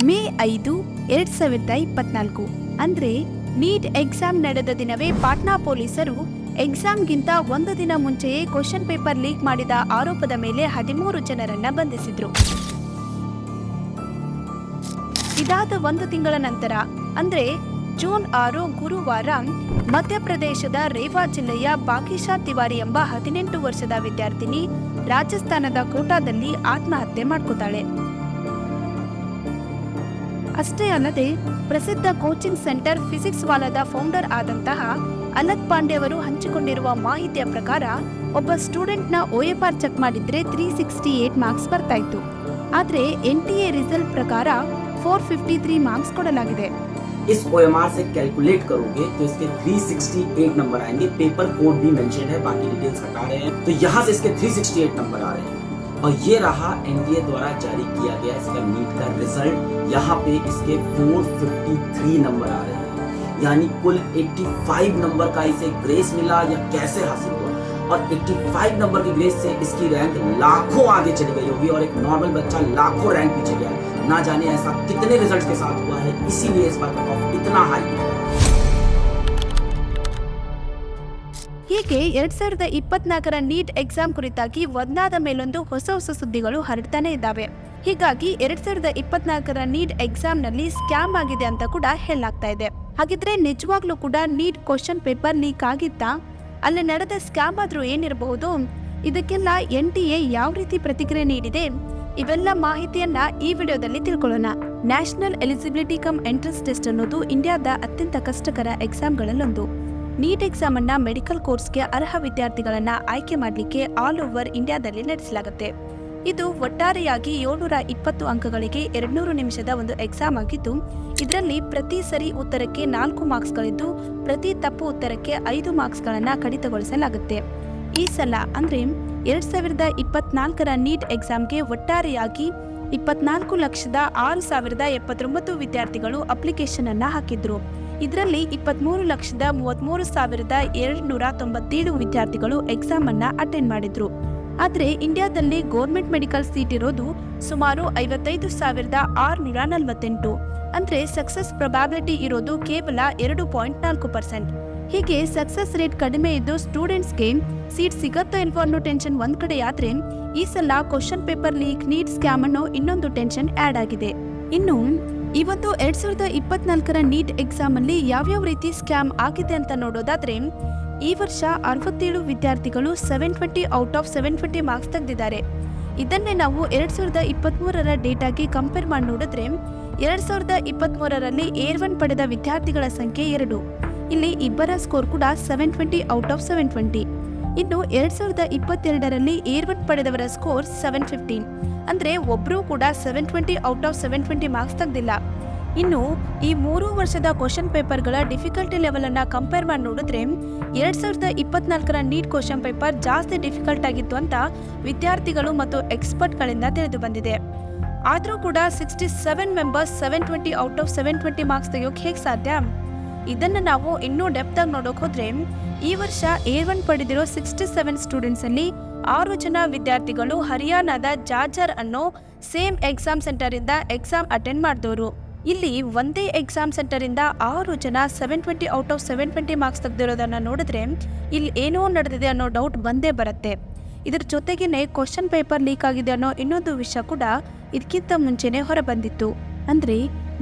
ಮೇ 5, 2024 ಅಂದ್ರೆ NEET exam ನಡೆದ ದಿನವೇ ಪಾಟ್ನಾ ಪೊಲೀಸರು ಎಕ್ಸಾಮ್ಗಿಂತ ಒಂದು ದಿನ ಮುಂಚೆಯೇ ಕ್ವಶನ್ ಪೇಪರ್ ಲೀಕ್ ಮಾಡಿದ ಆರೋಪದ ಮೇಲೆ 13 ಜನರನ್ನ ಬಂಧಿಸಿದ್ರು. ಇದಾದ ಒಂದು ತಿಂಗಳ ನಂತರ ಅಂದ್ರೆ ಜೂನ್ 6 ಗುರುವಾರ ಮಧ್ಯಪ್ರದೇಶದ ರೇವಾ ಜಿಲ್ಲೆಯ ಬಾಗೀಶಾ ತಿವಾರಿ ಎಂಬ 18 ವರ್ಷದ ವಿದ್ಯಾರ್ಥಿನಿ ರಾಜಸ್ಥಾನದ ಕೋಟಾದಲ್ಲಿ ಆತ್ಮಹತ್ಯೆ ಮಾಡ್ಕೋತಾಳೆ. ಅಷ್ಟೇ ಅಲ್ಲದೆ ಪ್ರಸಿದ್ಧ ಕೋಚಿಂಗ್ ಸೆಂಟರ್ ಫಿಸಿಕ್ಸ್ ವಾಲಾದ ಫೌಂಡರ್ ಆದಂತಹ ಅಲಕ್ ಪಾಂಡೆ ಅವರು ಹಂಚಿಕೊಂಡಿರುವ ಮಾಹಿತಿಯ ಪ್ರಕಾರ ಒಬ್ಬ ಸ್ಟೂಡೆಂಟ್ನ OFR ಚೆಕ್ ಮಾಡಿದ್ರೆ 368 ಮಾರ್ಕ್ಸ್ ಬರ್ತಾ ಇತ್ತು. ಆದ್ರೆ NTA ರಿಸಲ್ಟ್ ಪ್ರಕಾರ 453 ಮಾರ್ಕ್ಸ್ ಕೊಡಲಾಗಿದೆ. इस OMR से कैलकुलेट करोगे तो इसके 368 नंबर आएंगे. पेपर कोड भी मेंशन है, बाकी डिटेल्स हटा रहे हैं. तो यहाँ से इसके 368 नंबर आ रहे हैं और ये रहा NTA द्वारा जारी किया गया इसका नीट का रिजल्ट. यहाँ पे इसके 453 नंबर आ रहे हैं, यानी कुल 85 नंबर का इसे ग्रेस मिला या कैसे हासिल हुआ. और 85 नंबर की ग्रेस से इसकी रैंक लाखों आगे चली गई होगी और एक नॉर्मल बच्चा लाखों रैंक पीछे गया. ना जाने ऐसा कितने रिजल्ट के साथ हुआ है, इसीलिए इस बार कट ऑफ इतना हाई है. ಹೀಗೆ 2024ರ ನೀಟ್ ಎಕ್ಸಾಮ್ ಕುರಿತಾಗಿ ಒಂದಾದ ಮೇಲೊಂದು ಹೊಸ ಸುದ್ದಿಗಳು ಹರಡ್ತಾನೆ ಇದ್ದಾವೆ. ಹೀಗಾಗಿ 2024ರ ನೀಟ್ ಎಕ್ಸಾಮ್ನಲ್ಲಿ ಸ್ಕ್ಯಾಮ್ ಆಗಿದೆ ಅಂತ ಕೂಡ ಹೇಳಲಾಗ್ತಾ ಇದೆ. ಹಾಗಿದ್ರೆ ನಿಜವಾಗ್ಲೂ ಕೂಡ ನೀಟ್ ಕ್ವಶನ್ ಪೇಪರ್ ಲೀಕ್ ಆಗಿತ್ತಾ? ಅಲ್ಲಿ ನಡೆದ ಸ್ಕ್ಯಾಮ್ ಆದ್ರೂ ಏನಿರಬಹುದು? ಇದಕ್ಕೆಲ್ಲ NTA ಯಾವ ರೀತಿ ಪ್ರತಿಕ್ರಿಯೆ ನೀಡಿದೆ? ಇವೆಲ್ಲ ಮಾಹಿತಿಯನ್ನ ಈ ವಿಡಿಯೋದಲ್ಲಿ ತಿಳ್ಕೊಳ್ಳೋಣ. National eligibility come entrance test ಅನ್ನೋದು ಇಂಡಿಯಾದ ಅತ್ಯಂತ ಕಷ್ಟಕರ ಎಕ್ಸಾಮ್ಗಳಲ್ಲೊಂದು. ನೀಟ್ ಎಕ್ಸಾಮ್ ಅನ್ನ ಮೆಡಿಕಲ್ ಕೋರ್ಸ್ಗೆ ಅರ್ಹ ವಿದ್ಯಾರ್ಥಿಗಳನ್ನ ಆಯ್ಕೆ ಮಾಡಲಿಕ್ಕೆ ಆಲ್ ಓವರ್ ಇಂಡಿಯಾದಲ್ಲಿ ನಡೆಸಲಾಗುತ್ತೆ. ಇದು ಒಟ್ಟಾರೆಯಾಗಿ 720 ಅಂಕಗಳಿಗೆ 200 ನಿಮಿಷದ ಒಂದು ಎಕ್ಸಾಮ್ ಆಗಿದ್ದು, ಇದರಲ್ಲಿ ಪ್ರತಿ ಸರಿ ಉತ್ತರಕ್ಕೆ 4 ಮಾರ್ಕ್ಸ್ಗಳಿದ್ದು ಪ್ರತಿ ತಪ್ಪು ಉತ್ತರಕ್ಕೆ 5 ಮಾರ್ಕ್ಸ್ಗಳನ್ನ ಕಡಿತಗೊಳಿಸಲಾಗುತ್ತೆ. ಈ ಸಲ ಅಂದ್ರೆ 2024ರ ನೀಟ್ ಎಕ್ಸಾಮ್ಗೆ ಒಟ್ಟಾರೆಯಾಗಿ 24,06,079 ವಿದ್ಯಾರ್ಥಿಗಳು ಅಪ್ಲಿಕೇಶನ್ ಅನ್ನ ಹಾಕಿದ್ರು. ಇದರಲ್ಲಿ 23,33,297 ವಿದ್ಯಾರ್ಥಿಗಳು ಎಕ್ಸಾಮ್ ಅನ್ನ ಅಟೆಂಡ್ ಮಾಡಿದ್ರು. ಆದ್ರೆ ಇಂಡಿಯಾದಲ್ಲಿ ಗೌರ್ಮೆಂಟ್ ಮೆಡಿಕಲ್ ಸೀಟ್ ಇರೋದು ಸುಮಾರು 55,648. ಅಂದ್ರೆ ಸಕ್ಸಸ್ ಪ್ರೊಬ್ಯಾಬಿಲಿಟಿ ಇರೋದು ಕೇವಲ 2.4%. ಹೀಗೆ ಸಕ್ಸಸ್ ರೇಟ್ ಕಡಿಮೆ ಇದ್ದು ಸ್ಟೂಡೆಂಟ್ಸ್ಗೆ ಸೀಟ್ ಸಿಗತ್ತೋ ಇಲ್ವೋ ಅನ್ನೋ ಟೆನ್ಷನ್ ಒಂದ್ ಕಡೆ ಆದ್ರೆ, ಈ ಸಲ question paper leak, NEET scam ಅನ್ನೋ ಇನ್ನೊಂದು ಟೆನ್ಷನ್ ಆಡ್ ಆಗಿದೆ. ಇನ್ನು ಇವತ್ತು 2024ರ ನೀಟ್ ಎಕ್ಸಾಮ್ ಅಲ್ಲಿ ಯಾವ್ಯಾವ ರೀತಿ ಸ್ಕ್ಯಾಮ್ ಆಗಿದೆ ಅಂತ ನೋಡೋದಾದ್ರೆ, ಈ ವರ್ಷ 67 ವಿದ್ಯಾರ್ಥಿಗಳು 720 ಔಟ್ ಆಫ್ 720 ಮಾರ್ಕ್ಸ್ ತೆಗೆದಿದ್ದಾರೆ. ಇದನ್ನೇ ನಾವು 2023ರ ಡೇಟಾಗೆ ಕಂಪೇರ್ ಮಾಡಿ ನೋಡಿದ್ರೆ 2023ರಲ್ಲಿ ಏರ್ 1 ಪಡೆದ ವಿದ್ಯಾರ್ಥಿಗಳ ಸಂಖ್ಯೆ 2. ಇಲ್ಲಿ ಇಬ್ಬರ ಸ್ಕೋರ್ ಕೂಡ 720 ಔಟ್ ಆಫ್ 720. ಇನ್ನು 2022ರಲ್ಲಿ ಏರ್ 1 ಪಡೆದವರ ಸ್ಕೋರ್ 715. ಅಂದ್ರೆ ಒಬ್ರು ಕೂಡ 720 ಔಟ್ ಆಫ್ 720 ಮಾರ್ಕ್ಸ್ ತೆಗೆದಿಲ್ಲ. ಇನ್ನು ಈ 3 ವರ್ಷದ ಕ್ವಶನ್ ಪೇಪರ್ಗಳ ಡಿಫಿಕಲ್ಟಿ ಲೆವೆಲ್ ಅನ್ನ ಕಂಪೇರ್ ಮಾಡಿ ನೋಡಿದ್ರೆ 2024ರ ನೀಟ್ ಕ್ವಶನ್ ಪೇಪರ್ ಜಾಸ್ತಿ ಡಿಫಿಕಲ್ಟ್ ಆಗಿತ್ತು ಅಂತ ವಿದ್ಯಾರ್ಥಿಗಳು ಮತ್ತು ಎಕ್ಸ್ಪರ್ಟ್ಗಳಿಂದ ತಿಳಿದು ಬಂದಿದೆ. ಆದ್ರೂ ಕೂಡ 67 ಮೆಂಬರ್ಸ್ 720 ಔಟ್ ಆಫ್ 720 ಮಾರ್ಕ್ಸ್ ತೆಗೆಯೋಕೆ ಹೇಗೆ ಸಾಧ್ಯ? ಇದನ್ನ ನಾವು ಇನ್ನೂ ಡೆಪ್ತ್ ಆಗಿ ನೋಡೋಕೆ ಹೋದ್ರೆ, ಈ ವರ್ಷ ಏರ್ 1 ಪಡೆದಿರೋ 67 ಸ್ಟೂಡೆಂಟ್ಸ್ ಅಲ್ಲಿ 6 ಜನ ವಿದ್ಯಾರ್ಥಿಗಳು ಹರಿಯಾಣದ ಜಾರ್ಜರ್ ಅನ್ನೋ ಸೇಮ್ ಎಕ್ಸಾಮ್ ಸೆಂಟರ್ ಇಂದ ಎಕ್ಸಾಮ್ ಅಟೆಂಡ್ ಮಾಡಿದವರು. ಇಲ್ಲಿ ಒಂದೇ ಎಕ್ಸಾಮ್ ಸೆಂಟರ್ ಇಂದ 6 ಜನ 720 ಔಟ್ ಆಫ್ 720 ಮಾರ್ಕ್ಸ್ ತೆಗೆದಿರೋದನ್ನ ನೋಡಿದ್ರೆ ಇಲ್ಲಿ ಏನೋ ನಡೆದಿದೆ ಅನ್ನೋ ಡೌಟ್ ಬಂದೇ ಬರುತ್ತೆ. ಇದ್ರ ಜೊತೆಗೇನೆ ಕ್ವಶನ್ ಪೇಪರ್ ಲೀಕ್ ಆಗಿದೆ ಅನ್ನೋ ಇನ್ನೊಂದು ವಿಷಯ ಕೂಡ ಇದಕ್ಕಿಂತ ಮುಂಚೆನೆ ಹೊರಬಂದಿತ್ತು. ಅಂದ್ರೆ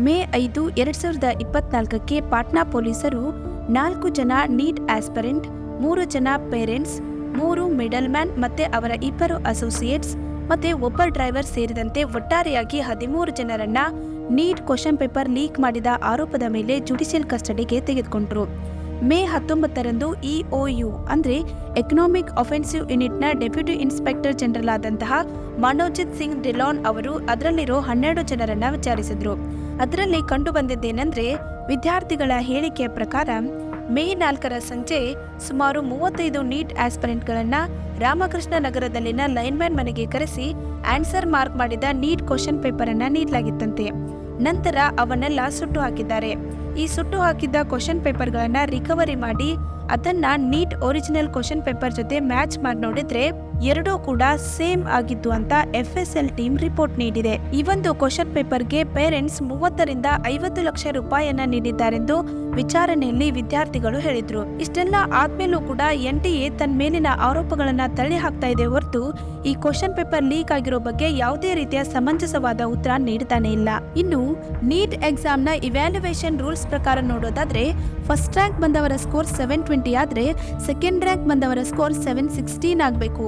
ಮೇ 5, 2024ಕ್ಕೆ ಪಾಟ್ನಾ ಪೊಲೀಸರು 4 ಜನ ನೀಟ್ ಆಸ್ಪರೆಂಟ್, 3 ಜನ ಪೇರೆಂಟ್ಸ್, 3 ಮಿಡಲ್ ಮ್ಯಾನ್ ಮತ್ತೆ ಅವರ 2 ಅಸೋಸಿಯೇಟ್ಸ್ ಮತ್ತೆ ಒಬ್ಬ ಡ್ರೈವರ್ ಸೇರಿದಂತೆ ಒಟ್ಟಾರೆಯಾಗಿ 13 ಜನರನ್ನ ನೀಟ್ ಕ್ವಶನ್ ಪೇಪರ್ ಲೀಕ್ ಮಾಡಿದ ಆರೋಪದ ಮೇಲೆ ಜುಡಿಷಿಯಲ್ ಕಸ್ಟಡಿಗೆ ತೆಗೆದುಕೊಂಡ್ರು. ಮೇ 19ರಂದು EOU ಅಂದ್ರೆ ಎಕನಾಮಿಕ್ ಅಫೆನ್ಸಿವ್ ಯೂನಿಟ್ನ ಡೆಪ್ಯೂಟಿ ಇನ್ಸ್ಪೆಕ್ಟರ್ ಜನರಲ್ ಆದಂತಹ ಮನೋಜಿತ್ ಸಿಂಗ್ ಡಿಲಾನ್ ಅವರು ಅದರಲ್ಲಿರೋ 12 ಜನರನ್ನ ವಿಚಾರಿಸಿದ್ರು. ಅದರಲ್ಲಿ ಕಂಡು ಬಂದಿದ್ದೇನೆಂದ್ರೆ, ವಿದ್ಯಾರ್ಥಿಗಳ ಹೇಳಿಕೆಯ ಪ್ರಕಾರ ಮೇ 4ರ ಸಂಜೆ ಸುಮಾರು 35 ನೀಟ್ ಆಸ್ಪರೆಂಟ್ಗಳನ್ನ ರಾಮಕೃಷ್ಣ ನಗರದಲ್ಲಿನ ಲೈನ್ಮ್ಯಾನ್ ಮನೆಗೆ ಕರೆಸಿ ಆನ್ಸರ್ ಮಾರ್ಕ್ ಮಾಡಿದ ನೀಟ್ ಕ್ವಶನ್ ಪೇಪರ್ ಅನ್ನ ನೀಡಲಾಗಿತ್ತಂತೆ. ನಂತರ ಅವನ್ನೆಲ್ಲ ಸುಟ್ಟು ಹಾಕಿದ್ದಾರೆ. ಈ ಸುಟ್ಟು ಹಾಕಿದ್ದ ಕ್ವಶನ್ ಪೇಪರ್ಗಳನ್ನ ರಿಕವರಿ ಮಾಡಿ ಅದನ್ನ ನೀಟ್ ಒರಿಜಿನಲ್ ಕ್ವಶನ್ ಪೇಪರ್ ಜೊತೆ ಮ್ಯಾಚ್ ಮಾಡಿ ನೋಡಿದ್ರೆ ಎರಡೂ ಕೂಡ ಸೇಮ್ ಆಗಿದ್ದು ಅಂತ FSL ಟೀಮ್ ರಿಪೋರ್ಟ್ ನೀಡಿದೆ. ಈ ಒಂದು ಕ್ವಶನ್ ಪೇಪರ್ಗೆ ಪೇರೆಂಟ್ಸ್ 30ರಿಂದ 50 ಲಕ್ಷ ರೂಪಾಯಿಯನ್ನ ನೀಡಿದ್ದಾರೆಂದು ವಿಚಾರಣೆಯಲ್ಲಿ ವಿದ್ಯಾರ್ಥಿಗಳು ಹೇಳಿದ್ರು. ಇಷ್ಟೆಲ್ಲ ಆದ್ಮೇಲೂ ಕೂಡ NTA ತನ್ನ ಮೇಲಿನ ಆರೋಪಗಳನ್ನ ತಳ್ಳಿ ಹಾಕ್ತಾ ಇದೆ ಹೊರತು ಈ ಕ್ವಶನ್ ಪೇಪರ್ ಲೀಕ್ ಆಗಿರೋ ಬಗ್ಗೆ ಯಾವುದೇ ರೀತಿಯ ಸಮಂಜಸವಾದ ಉತ್ತರ ನೀಡ್ತಾನೆ ಇಲ್ಲ. ಇನ್ನು ನೀಟ್ ಎಕ್ಸಾಮ್ ನ ಇವ್ಯಾಲ್ಯುವೇಷನ್ ರೂಲ್ಸ್ ಪ್ರಕಾರ ನೋಡೋದಾದ್ರೆ ಫಸ್ಟ್ ರ್ಯಾಂಕ್ ಬಂದವರ ಸ್ಕೋರ್ 720 ಆದ್ರೆ ಸೆಕೆಂಡ್ ರ್ಯಾಂಕ್ ಬಂದವರ ಸ್ಕೋರ್ 716 ಆಗಬೇಕು.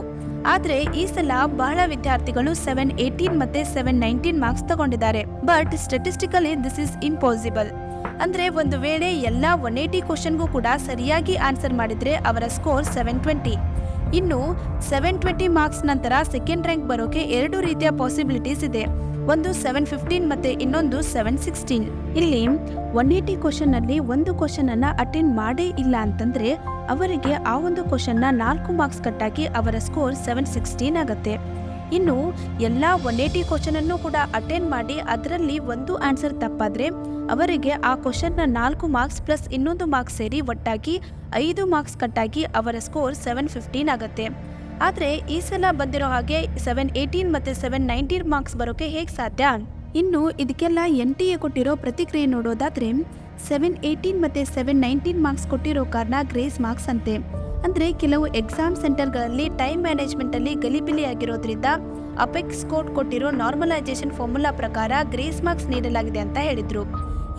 ಆದ್ರೆ ಈ ಸಲ ಬಹಳ ವಿದ್ಯಾರ್ಥಿಗಳು 718 ಮತ್ತೆ 719 ಮಾರ್ಕ್ಸ್ ತಗೊಂಡಿದ್ದಾರೆ. But statistically this is impossible. ಅಂದ್ರೆ ಒಂದು ವೇಳೆ ಎಲ್ಲಾ 180 ಕ್ವಶನ್ಗೂ ಕೂಡ ಸರಿಯಾಗಿ ಆನ್ಸರ್ ಮಾಡಿದ್ರೆ ಅವರ ಸ್ಕೋರ್ 720. ಇನ್ನು 720 ಮಾರ್ಕ್ಸ್ ನಂತರ ಸೆಕೆಂಡ್ ರ್ಯಾಂಕ್ ಬರೋಕೆ ಎರಡು ರೀತಿಯ ಪಾಸಿಬಿಲಿಟೀಸ್ ಇದೆ. ಒಂದು 715 ಮತ್ತೆ ಇನ್ನೊಂದು 716. ಇಲ್ಲಿ 180 ಕ್ವಶನ್ ಅಲ್ಲಿ ಒಂದು ಕ್ವಶನ್ ಅನ್ನ ಅಟೆಂಡ್ ಮಾಡೇ ಇಲ್ಲ ಅಂತಂದ್ರೆ ಅವರಿಗೆ ಆ ಒಂದು ಕ್ವಶನ್ ನ 4 ಮಾರ್ಕ್ಸ್ ಕಟ್ಟಾಗಿ ಅವರ ಸ್ಕೋರ್ 716 ಆಗತ್ತೆ. ಇನ್ನು ಎಲ್ಲಾ 180 ಕ್ವಶನ್ ಅನ್ನು ಕೂಡ ಅಟೆಂಡ್ ಮಾಡಿ ಅದರಲ್ಲಿ ಒಂದು ಆನ್ಸರ್ ತಪ್ಪಾದ್ರೆ ಅವರಿಗೆ ಆ ಕ್ವಶನ್ ನ 4 ಮಾರ್ಕ್ಸ್ ಪ್ಲಸ್ ಇನ್ನೊಂದು ಮಾರ್ಕ್ಸ್ ಸೇರಿ ಒಟ್ಟಾಗಿ 5 ಮಾರ್ಕ್ಸ್ ಕಟ್ಟಾಗಿ ಅವರ ಸ್ಕೋರ್ 715 ಆಗತ್ತೆ. ಆದ್ರೆ ಈ ಸಲ ಬಂದಿರೋ ಹಾಗೆ 718 ಮತ್ತೆ 719 ಮಾರ್ಕ್ಸ್ ಬರೋಕೆ ಹೇಗೆ ಸಾಧ್ಯ? ಇನ್ನು ಇದಕ್ಕೆಲ್ಲ NTA ಕೊಟ್ಟಿರೋ ಪ್ರತಿಕ್ರಿಯೆ ನೋಡೋದಾದ್ರೆ 718 ಮತ್ತೆ 719 ಮಾರ್ಕ್ಸ್ ಕೊಟ್ಟಿರೋ ಕಾರಣ ಗ್ರೇಸ್ ಮಾರ್ಕ್ಸ್ ಅಂತೆ. ಅಂದ್ರೆ ಕೆಲವು ಎಕ್ಸಾಮ್ ಸೆಂಟರ್ಗಳಲ್ಲಿ ಟೈಮ್ ಮ್ಯಾನೇಜ್ಮೆಂಟ್ ಅಲ್ಲಿ ಗಲಿಬಿಲಿ ಆಗಿರೋದ್ರಿಂದ ಅಪೆಕ್ಸ್ ಕೋಡ್ ಕೊಟ್ಟಿರೋ ನಾರ್ಮಲೈಸೇಷನ್ ಫಾರ್ಮುಲಾ ಪ್ರಕಾರ ಗ್ರೇಸ್ ಮಾರ್ಕ್ಸ್ ನೀಡಲಾಗಿದೆ ಅಂತ ಹೇಳಿದ್ರು.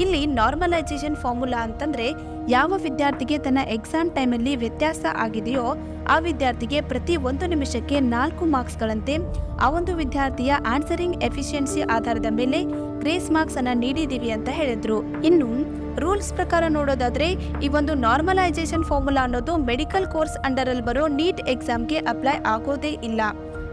ಇಲ್ಲಿ ನಾರ್ಮಲೈಸೇಷನ್ ಫಾರ್ಮುಲಾ ಅಂತಂದ್ರೆ ಯಾವ ವಿದ್ಯಾರ್ಥಿಗೆ ತನ್ನ ಎಕ್ಸಾಮ್ ಟೈಮಲ್ಲಿ ವ್ಯತ್ಯಾಸ ಆಗಿದೆಯೋ ಆ ವಿದ್ಯಾರ್ಥಿಗೆ ಪ್ರತಿ 1 ನಿಮಿಷಕ್ಕೆ 4 ಮಾರ್ಕ್ಸ್ಗಳಂತೆ ಆ ಒಂದು ವಿದ್ಯಾರ್ಥಿಯ ಆನ್ಸರಿಂಗ್ ಎಫಿಷಿಯನ್ಸಿ ಆಧಾರದ ಮೇಲೆ ಗ್ರೇಸ್ ಮಾರ್ಕ್ಸ್ ಅನ್ನ ನೀಡಿದೀವಿ ಅಂತ ಹೇಳಿದ್ರು. ಇನ್ನು ರೂಲ್ಸ್ ಪ್ರಕಾರ ನೋಡೋದಾದ್ರೆ ಈ ಒಂದು ನಾರ್ಮಲೈಸೇಷನ್ ಫಾರ್ಮುಲಾ ಅನ್ನೋದು ಮೆಡಿಕಲ್ ಕೋರ್ಸ್ ಅಂಡರ್ ಅಲ್ಲಿ ಬರೋ ನೀಟ್ ಎಕ್ಸಾಮ್ಗೆ ಅಪ್ಲೈ ಆಗೋದೇ ಇಲ್ಲ.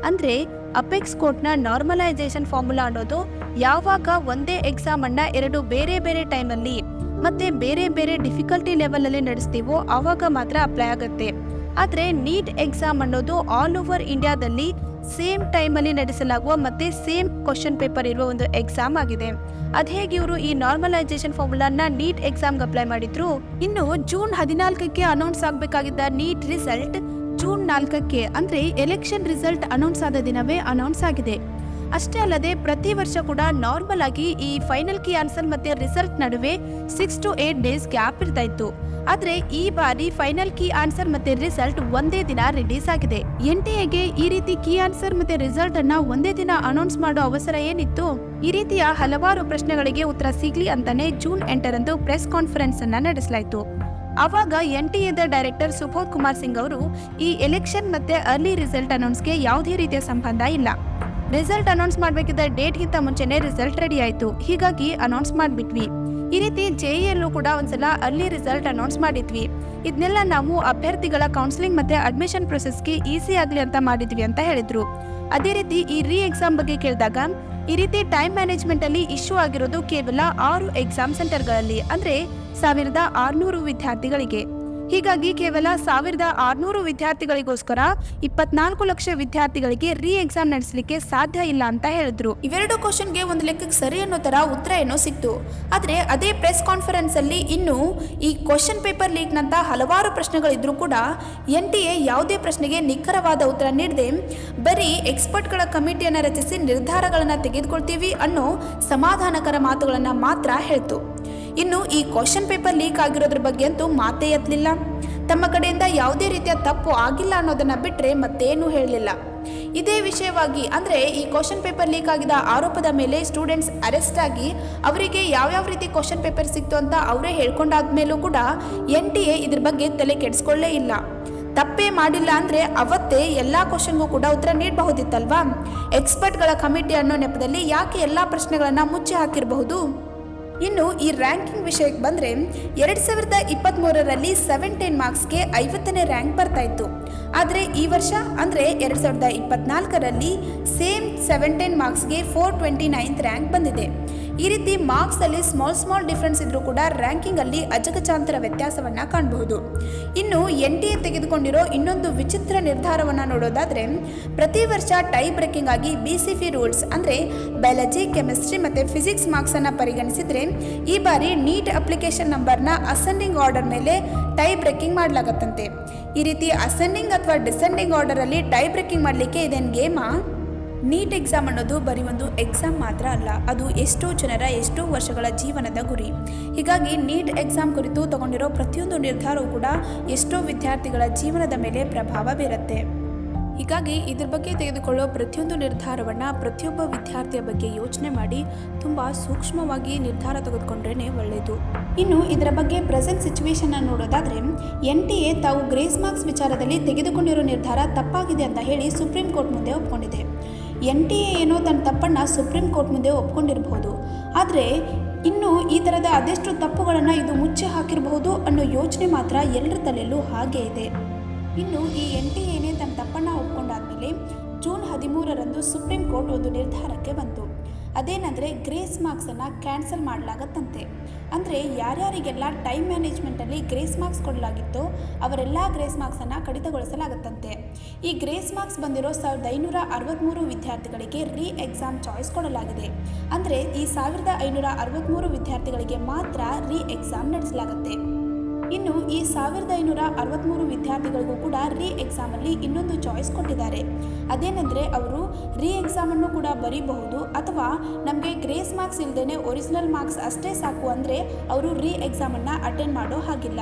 ಅಂದ್ರೆ ಅಪೆಕ್ಸ್ ಕೋರ್ಟ್ನ ನಾರ್ಮಲೈಸೇಷನ್ ಫಾರ್ಮುಲಾ ಅನ್ನೋದು ಯಾವಾಗ ಒಂದೇ ಎಕ್ಸಾಮ್ ಅನ್ನ ಎರಡು ಬೇರೆ ಬೇರೆ ಟೈಮಲ್ಲಿ ಮತ್ತೆ ಬೇರೆ ಬೇರೆ ಡಿಫಿಕಲ್ಟಿ ಲೆವೆಲ್ ಅಲ್ಲಿ ನಡೆಸ್ತೀವೋ ಆವಾಗ ಮಾತ್ರ ಅಪ್ಲೈ ಆಗುತ್ತೆ. ಆದ್ರೆ ನೀಟ್ ಎಕ್ಸಾಮ್ ಅನ್ನೋದು ಆಲ್ ಓವರ್ ಇಂಡಿಯಾದಲ್ಲಿ ಸೇಮ್ ಟೈಮಲ್ಲಿ ನಡೆಸಲಾಗುವ ಮತ್ತೆ ಸೇಮ್ ಕ್ವಶನ್ ಪೇಪರ್ ಇರುವ ಒಂದು ಎಕ್ಸಾಮ್ ಆಗಿದೆ. ಅದ್ ಹೇಗೆ ಇವರು ಈ ನಾರ್ಮಲೈಸೇಷನ್ ಫಾರ್ಮುಲಾನ ನೀಟ್ ಎಕ್ಸಾಮ್ಗೆ ಅಪ್ಲೈ ಮಾಡಿದ್ರು? ಇನ್ನು ಜೂನ್ 14ಕ್ಕೆ ಅನೌನ್ಸ್ ಆಗಬೇಕಾಗಿದ್ದ ನೀಟ್ ರಿಸಲ್ಟ್ ಜೂನ್ 4ಕ್ಕೆ ಅಂದ್ರೆ ಎಲೆಕ್ಷನ್ ರಿಸಲ್ಟ್ ಅನೌನ್ಸ್ ಆದ ದಿನವೇ ಅನೌನ್ಸ್ ಆಗಿದೆ. ಅಷ್ಟೇ ಅಲ್ಲದೆ ಪ್ರತಿ ವರ್ಷ ಕೂಡ ನಾರ್ಮಲ್ ಆಗಿ ಈ ಫೈನಲ್ ಕೀ ಆನ್ಸರ್ ಮತ್ತೆ ರಿಸಲ್ಟ್ ನಡುವೆ 6 to 8 ಡೇಸ್ ಗ್ಯಾಪ್ ಇರ್ತಾ ಇತ್ತು. ಆದ್ರೆ ಈ ಬಾರಿ ಫೈನಲ್ ಕೀ ಆನ್ಸರ್ ಮತ್ತೆ ರಿಸಲ್ಟ್ ಒಂದೇ ದಿನ ರಿಲೀಸ್ ಆಗಿದೆ. NTAಗೆ ಈ ರೀತಿ ಕೀ ಆನ್ಸರ್ ಮತ್ತೆ ರಿಸಲ್ಟ್ ಅನ್ನ ಒಂದೇ ದಿನ ಅನೌನ್ಸ್ ಮಾಡೋ ಅವಸರ ಏನಿತ್ತು? ಈ ರೀತಿಯ ಹಲವಾರು ಪ್ರಶ್ನೆಗಳಿಗೆ ಉತ್ತರ ಸಿಗ್ಲಿ ಅಂತಾನೆ ಜೂನ್ 8ರಂದು ಪ್ರೆಸ್ ಕಾನ್ಫರೆನ್ಸ್ ಅನ್ನ ನಡೆಸಲಾಯಿತು. ಆವಾಗ NTAದ ಡೈರೆಕ್ಟರ್ ಸುಬೋಧ್ ಕುಮಾರ್ ಸಿಂಗ್ ಅವರು ಈ ಎಲೆಕ್ಷನ್ ಮತ್ತೆ ಅರ್ಲಿ ರಿಸಲ್ಟ್ ಅನೌನ್ಸ್ಗೆ ಯಾವುದೇ ರೀತಿಯ ಸಂಬಂಧ ಇಲ್ಲ. ರಿಸಲ್ಟ್ ಅನೌನ್ಸ್ ಮಾಡಬೇಕಿದ್ದ ಡೇಟ್ಗಿಂತ ಮುಂಚೆನೆ ರಿಸಲ್ಟ್ ರೆಡಿ ಆಯಿತು, ಹೀಗಾಗಿ ಅನೌನ್ಸ್ ಮಾಡಿಬಿಟ್ವಿ. ಈ ರೀತಿ JEಯಲ್ಲೂ ಕೂಡ ಒಂದ್ಸಲ ಅರ್ಲಿ ರಿಸಲ್ಟ್ ಅನೌನ್ಸ್ ಮಾಡಿದ್ವಿ. ಇದನ್ನೆಲ್ಲ ನಾವು ಅಭ್ಯರ್ಥಿಗಳ ಕೌನ್ಸಿಲಿಂಗ್ ಮತ್ತೆ ಅಡ್ಮಿಷನ್ ಪ್ರೊಸೆಸ್ಗೆ ಈಸಿ ಆಗಲಿ ಅಂತ ಮಾಡಿದ್ವಿ ಅಂತ ಹೇಳಿದ್ರು. ಅದೇ ರೀತಿ ಈ ರೀ ಎಕ್ಸಾಮ್ ಬಗ್ಗೆ ಕೇಳಿದಾಗ ಈ ರೀತಿ ಟೈಮ್ ಮ್ಯಾನೇಜ್ಮೆಂಟ್ ಅಲ್ಲಿ ಇಶ್ಯೂ ಆಗಿರೋದು ಕೇವಲ 6 ಎಕ್ಸಾಮ್ ಸೆಂಟರ್ಗಳಲ್ಲಿ ಅಂದ್ರೆ 1600 ವಿದ್ಯಾರ್ಥಿಗಳಿಗೆ. ಹೀಗಾಗಿ ಕೇವಲ 1600 ವಿದ್ಯಾರ್ಥಿಗಳಿಗೋಸ್ಕರ 24 ಲಕ್ಷ ವಿದ್ಯಾರ್ಥಿಗಳಿಗೆ ರೀ ಎಕ್ಸಾಮ್ ನಡೆಸಲಿಕ್ಕೆ ಸಾಧ್ಯ ಇಲ್ಲ ಅಂತ ಹೇಳಿದ್ರು. ಇವೆರಡು ಕ್ವಶನ್ಗೆ ಒಂದು ಲೆಕ್ಕಕ್ಕೆ ಸರಿ ಅನ್ನೋ ತರ ಉತ್ತರ ಏನೋ ಸಿಕ್ತು. ಆದ್ರೆ ಅದೇ ಪ್ರೆಸ್ ಕಾನ್ಫರೆನ್ಸ್ ಅಲ್ಲಿ ಇನ್ನು ಈ ಕ್ವಶನ್ ಪೇಪರ್ ಲೀಕ್ ನಂತ ಹಲವಾರು ಪ್ರಶ್ನೆಗಳಿದ್ರು ಕೂಡ NTA ಯಾವುದೇ ಪ್ರಶ್ನೆಗೆ ನಿಖರವಾದ ಉತ್ತರ ನೀಡದೆ ಬರೀ ಎಕ್ಸ್ಪರ್ಟ್ಗಳ ಕಮಿಟಿಯನ್ನ ರಚಿಸಿ ನಿರ್ಧಾರಗಳನ್ನ ತೆಗೆದುಕೊಳ್ತೀವಿ ಅನ್ನೋ ಸಮಾಧಾನಕರ ಮಾತುಗಳನ್ನ ಮಾತ್ರ ಹೇಳ್ತು. ಇನ್ನು ಈ ಕ್ವಶನ್ ಪೇಪರ್ ಲೀಕ್ ಆಗಿರೋದ್ರ ಬಗ್ಗೆ ಅಂತೂ ಮಾತೇ ಎತ್ತಲಿಲ್ಲ. ತಮ್ಮ ಕಡೆಯಿಂದ ಯಾವುದೇ ರೀತಿಯ ತಪ್ಪು ಆಗಿಲ್ಲ ಅನ್ನೋದನ್ನ ಬಿಟ್ರೆ ಮತ್ತೇನು ಹೇಳಲಿಲ್ಲ. ಇದೇ ವಿಷಯವಾಗಿ ಅಂದ್ರೆ ಈ ಕ್ವಶನ್ ಪೇಪರ್ ಲೀಕ್ ಆಗಿದ ಆರೋಪದ ಮೇಲೆ ಸ್ಟೂಡೆಂಟ್ಸ್ ಅರೆಸ್ಟ್ ಆಗಿ ಅವರಿಗೆ ಯಾವ್ಯಾವ ರೀತಿ ಕ್ವಶನ್ ಪೇಪರ್ ಸಿಕ್ತು ಅಂತ ಅವರೇ ಹೇಳ್ಕೊಂಡಾದ್ಮೇಲೂ ಕೂಡ NTA ಇದ್ರ ಬಗ್ಗೆ ತಲೆ ಕೆಡಿಸ್ಕೊಳ್ಳೇ ಇಲ್ಲ. ತಪ್ಪೇ ಮಾಡಿಲ್ಲ ಅಂದ್ರೆ ಅವತ್ತೇ ಎಲ್ಲಾ ಕ್ವಶನ್ಗೂ ಕೂಡ ಉತ್ತರ ನೀಡಬಹುದಿತ್ತಲ್ವಾ? ಎಕ್ಸ್ಪರ್ಟ್ಗಳ ಕಮಿಟಿ ಅನ್ನೋ ನೆಪದಲ್ಲಿ ಯಾಕೆ ಎಲ್ಲಾ ಪ್ರಶ್ನೆಗಳನ್ನ ಮುಚ್ಚಿ ಹಾಕಿರಬಹುದು? ಇನ್ನು ಈ ರ್ಯಾಂಕಿಂಗ್ ವಿಷಯಕ್ಕೆ ಬಂದರೆ 2023ರಲ್ಲಿ 710 ಮಾರ್ಕ್ಸ್ಗೆ 50ನೇ ರ್ಯಾಂಕ್ ಬರ್ತಾ ಇತ್ತು. ಆದರೆ ಈ ವರ್ಷ ಅಂದರೆ 2024ರಲ್ಲಿ ಸೇಮ್ 710 ಮಾರ್ಕ್ಸ್ಗೆ 429th ರ್ಯಾಂಕ್ ಬಂದಿದೆ. ಈ ರೀತಿ ಮಾರ್ಕ್ಸಲ್ಲಿ ಸ್ಮಾಲ್ ಡಿಫ್ರೆನ್ಸ್ ಇದ್ರೂ ಕೂಡ ರ್ಯಾಂಕಿಂಗಲ್ಲಿ ಅಜಗಜಾಂತರ ವ್ಯತ್ಯಾಸವನ್ನು ಕಾಣಬಹುದು. ಇನ್ನು NTA ತೆಗೆದುಕೊಂಡಿರೋ ಇನ್ನೊಂದು ವಿಚಿತ್ರ ನಿರ್ಧಾರವನ್ನು ನೋಡೋದಾದರೆ, ಪ್ರತಿ ವರ್ಷ ಟೈ ಬ್ರೇಕಿಂಗ್ ಆಗಿ BCFE ರೂಲ್ಸ್ ಅಂದರೆ ಬಯಾಲಜಿ, ಕೆಮಿಸ್ಟ್ರಿ ಮತ್ತು ಫಿಸಿಕ್ಸ್ ಮಾರ್ಕ್ಸನ್ನು ಪರಿಗಣಿಸಿದರೆ ಈ ಬಾರಿ ನೀಟ್ ಅಪ್ಲಿಕೇಶನ್ ನಂಬರ್ನ ಅಸೆಂಡಿಂಗ್ ಆರ್ಡರ್ ಮೇಲೆ ಟೈ ಬ್ರೇಕಿಂಗ್ ಮಾಡಲಾಗತ್ತಂತೆ. ಈ ರೀತಿ ಅಸೆಂಡಿಂಗ್ ಅಥವಾ ಡಿಸೆಂಡಿಂಗ್ ಆರ್ಡರಲ್ಲಿ ಟೈ ಬ್ರೇಕಿಂಗ್ ಮಾಡಲಿಕ್ಕೆ ಇದೇನು ಗೇಮಾ? ನೀಟ್ ಎಕ್ಸಾಮ್ ಅನ್ನೋದು ಬರೀ ಒಂದು ಎಕ್ಸಾಮ್ ಮಾತ್ರ ಅಲ್ಲ, ಅದು ಎಷ್ಟೋ ಜನರ ಎಷ್ಟೋ ವರ್ಷಗಳ ಜೀವನದ ಗುರಿ. ಹೀಗಾಗಿ ನೀಟ್ ಎಕ್ಸಾಮ್ ಕುರಿತು ತಗೊಂಡಿರೋ ಪ್ರತಿಯೊಂದು ನಿರ್ಧಾರವೂ ಕೂಡ ಎಷ್ಟೋ ವಿದ್ಯಾರ್ಥಿಗಳ ಜೀವನದ ಮೇಲೆ ಪ್ರಭಾವ ಬೀರುತ್ತೆ. ಹೀಗಾಗಿ ಇದ್ರ ಬಗ್ಗೆ ತೆಗೆದುಕೊಳ್ಳೋ ಪ್ರತಿಯೊಂದು ನಿರ್ಧಾರವನ್ನು ಪ್ರತಿಯೊಬ್ಬ ವಿದ್ಯಾರ್ಥಿಯ ಬಗ್ಗೆ ಯೋಚನೆ ಮಾಡಿ ತುಂಬ ಸೂಕ್ಷ್ಮವಾಗಿ ನಿರ್ಧಾರ ತೆಗೆದುಕೊಂಡ್ರೇ ಒಳ್ಳೆಯದು. ಇನ್ನು ಇದರ ಬಗ್ಗೆ ಪ್ರೆಸೆಂಟ್ ಸಿಚುವೇಶನ್ ನೋಡೋದಾದರೆ, NTA ತಾವು ಗ್ರೇಸ್ ಮಾರ್ಕ್ಸ್ ವಿಚಾರದಲ್ಲಿ ತೆಗೆದುಕೊಂಡಿರೋ ನಿರ್ಧಾರ ತಪ್ಪಾಗಿದೆ ಅಂತ ಹೇಳಿ ಸುಪ್ರೀಂ ಕೋರ್ಟ್ ಮುಂದೆ ಒಪ್ಕೊಂಡಿದೆ. NTA ಏನೋ ತನ್ನ ತಪ್ಪನ್ನು ಸುಪ್ರೀಂ ಕೋರ್ಟ್ ಮುಂದೆ ಒಪ್ಕೊಂಡಿರಬಹುದು, ಆದರೆ ಇನ್ನು ಈ ಥರದ ಅದೆಷ್ಟು ತಪ್ಪುಗಳನ್ನು ಇದು ಮುಚ್ಚಿ ಹಾಕಿರಬಹುದು ಅನ್ನೋ ಯೋಚನೆ ಮಾತ್ರ ಎಲ್ಲರ ತಲೆಯಲ್ಲೂ ಹಾಗೇ ಇದೆ. ಇನ್ನು ಈ NTA ತನ್ನ ತಪ್ಪನ್ನು ಒಪ್ಕೊಂಡಾದ್ಮೇಲೆ ಜೂನ್ 13ರಂದು ಸುಪ್ರೀಂ ಕೋರ್ಟ್ ಒಂದು ನಿರ್ಧಾರಕ್ಕೆ ಬಂತು. ಅದೇನೆಂದರೆ ಗ್ರೇಸ್ ಮಾರ್ಕ್ಸನ್ನು ಕ್ಯಾನ್ಸಲ್ ಮಾಡಲಾಗತ್ತಂತೆ. ಅಂದರೆ ಯಾರ್ಯಾರಿಗೆಲ್ಲ ಟೈಮ್ ಮ್ಯಾನೇಜ್ಮೆಂಟಲ್ಲಿ ಗ್ರೇಸ್ ಮಾರ್ಕ್ಸ್ ಕೊಡಲಾಗಿತ್ತೋ ಅವರೆಲ್ಲ ಗ್ರೇಸ್ ಮಾರ್ಕ್ಸನ್ನು ಕಡಿತಗೊಳಿಸಲಾಗತ್ತಂತೆ. ಈ ಗ್ರೇಸ್ ಮಾರ್ಕ್ಸ್ ಬಂದಿರೋ 1563 ವಿದ್ಯಾರ್ಥಿಗಳಿಗೆ ರೀ ಎಕ್ಸಾಮ್ ಚಾಯ್ಸ್ ಕೊಡಲಾಗಿದೆ. ಅಂದರೆ ಈ 1563 ವಿದ್ಯಾರ್ಥಿಗಳಿಗೆ ಮಾತ್ರ ರೀ ಎಕ್ಸಾಮ್ ನಡೆಸಲಾಗುತ್ತೆ. ಇನ್ನು ಈ 1563 ವಿದ್ಯಾರ್ಥಿಗಳಿಗೂ ಕೂಡ ರೀ ಎಕ್ಸಾಮಲ್ಲಿ ಇನ್ನೊಂದು ಚಾಯ್ಸ್ ಕೊಟ್ಟಿದ್ದಾರೆ. ಅದೇನೆಂದರೆ ಅವರು ರೀ ಎಕ್ಸಾಮನ್ನು ಕೂಡ ಬರೀಬಹುದು, ಅಥವಾ ನಮಗೆ ಗ್ರೇಸ್ ಮಾರ್ಕ್ಸ್ ಇಲ್ಲದೇ ಒರಿಜಿನಲ್ ಮಾರ್ಕ್ಸ್ ಅಷ್ಟೇ ಸಾಕು ಅಂದರೆ ಅವರು ರೀ ಎಕ್ಸಾಮನ್ನು ಅಟೆಂಡ್ ಮಾಡೋ ಹಾಗಿಲ್ಲ.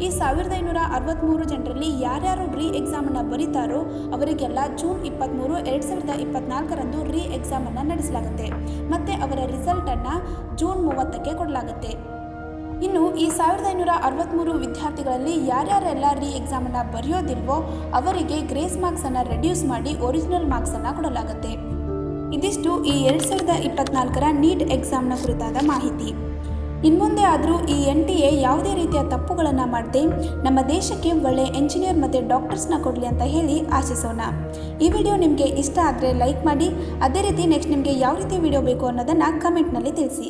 ಈ 1563 ಜನರಲ್ಲಿ ಯಾರ್ಯಾರು ರೀ ಎಕ್ಸಾಮನ್ನು ಬರೀತಾರೋ ಅವರಿಗೆಲ್ಲ ಜೂನ್ 23, 2024ರಂದು ರೀ ಎಕ್ಸಾಮನ್ನು ನಡೆಸಲಾಗುತ್ತೆ ಮತ್ತು ಅವರ ರಿಸಲ್ಟನ್ನು ಜೂನ್ 30ಕ್ಕೆ ಕೊಡಲಾಗುತ್ತೆ. ಇನ್ನು ಈ 1563 ವಿದ್ಯಾರ್ಥಿಗಳಲ್ಲಿ ಯಾರ್ಯಾರೆಲ್ಲ ರೀ ಎಕ್ಸಾಮನ್ನು ಬರೆಯೋದಿಲ್ವೋ ಅವರಿಗೆ ಗ್ರೇಸ್ ಮಾರ್ಕ್ಸನ್ನು ರೆಡ್ಯೂಸ್ ಮಾಡಿ ಒರಿಜಿನಲ್ ಮಾರ್ಕ್ಸನ್ನು ಕೊಡಲಾಗುತ್ತೆ. ಇದಿಷ್ಟು ಈ 2024ರ ನೀಟ್ ಎಕ್ಸಾಮ್ನ ಕುರಿತಾದ ಮಾಹಿತಿ. ಇನ್ಮುಂದೆ ಆದರೂ ಈ NTA ಯಾವುದೇ ರೀತಿಯ ತಪ್ಪುಗಳನ್ನು ಮಾಡದೆ ನಮ್ಮ ದೇಶಕ್ಕೆ ಒಳ್ಳೆಯ ಎಂಜಿನಿಯರ್ ಮತ್ತು ಡಾಕ್ಟರ್ಸ್ನ ಕೊಡಲಿ ಅಂತ ಹೇಳಿ ಆಶಿಸೋಣ. ಈ ವಿಡಿಯೋ ನಿಮಗೆ ಇಷ್ಟ ಆದರೆ ಲೈಕ್ ಮಾಡಿ. ಅದೇ ರೀತಿ ನೆಕ್ಸ್ಟ್ ನಿಮಗೆ ಯಾವ ರೀತಿ ವಿಡಿಯೋ ಬೇಕು ಅನ್ನೋದನ್ನು ಕಮೆಂಟ್ನಲ್ಲಿ ತಿಳಿಸಿ.